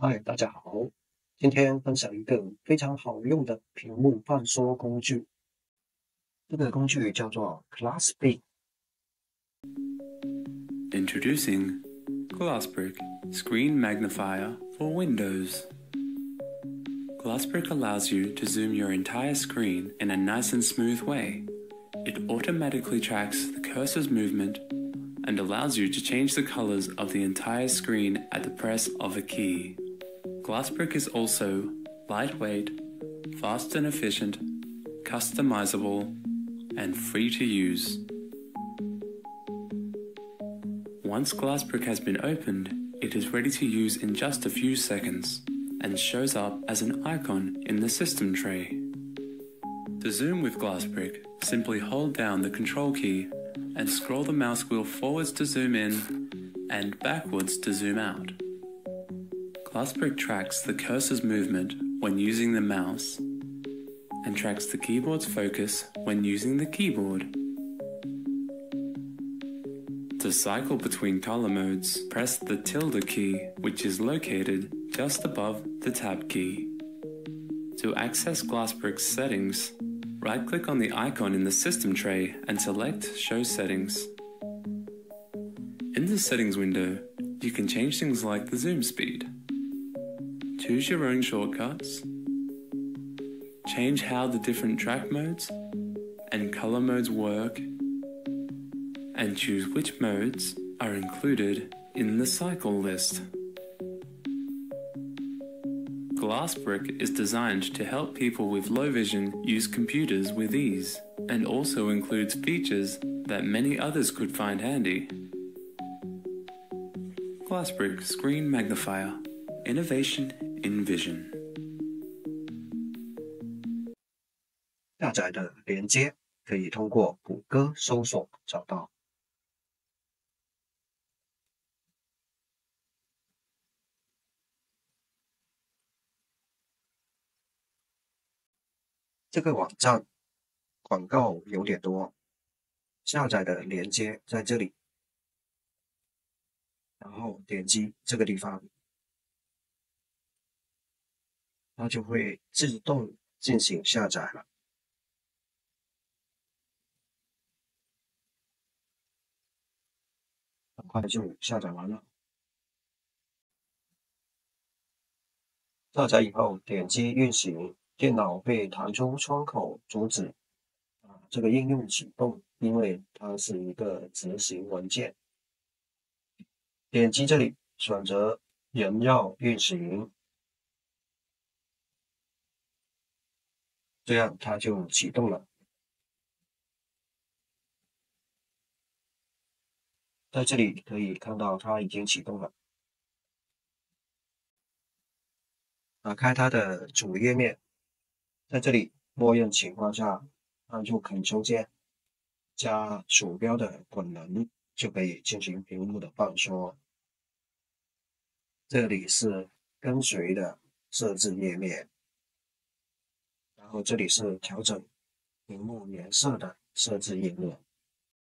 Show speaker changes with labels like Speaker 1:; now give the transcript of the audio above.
Speaker 1: 嗨，大家好，今天分享一个非常好用的屏幕放缩工具。这个工具叫做 Glassbrick。Introducing
Speaker 2: Glassbrick Screen Magnifier for Windows. Glassbrick allows you to zoom your entire screen in a nice and smooth way. It automatically tracks the cursor's movement and allows you to change the colors of the entire screen at the press of a key. Glassbrick is also lightweight, fast and efficient, customizable, and free to use. Once Glassbrick has been opened, it is ready to use in just a few seconds and shows up as an icon in the system tray. To zoom with Glassbrick, simply hold down the control key and scroll the mouse wheel forwards to zoom in and backwards to zoom out. Glassbrick tracks the cursor's movement when using the mouse and tracks the keyboard's focus when using the keyboard. To cycle between color modes, press the tilde key, which is located just above the tab key. To access Glassbrick's settings, right-click on the icon in the system tray and select Show Settings. In the Settings window, you can change things like the zoom speed, choose your own shortcuts, change how the different track modes and color modes work, and choose which modes are included in the cycle list. Glassbrick is designed to help people with low vision use computers with ease, and also includes features that many others could find handy. Glassbrick Screen Magnifier. Innovation in Vision.
Speaker 1: 下载的连接可以通过谷歌搜索找到。这个网站广告有点多，下载的连接在这里，然后点击这个地方，它就会自动进行下载了。很快就下载完了。下载以后点击运行，电脑会弹出窗口阻止这个应用启动，因为它是一个执行文件。点击这里，选择仍要运行，这样它就启动了。在这里可以看到它已经启动了。打开它的主页面，在这里默认情况下按住 Ctrl 键加鼠标的滚轮，就可以进行屏幕的放缩。这里是跟随的设置页面，然后这里是调整屏幕颜色的设置页面。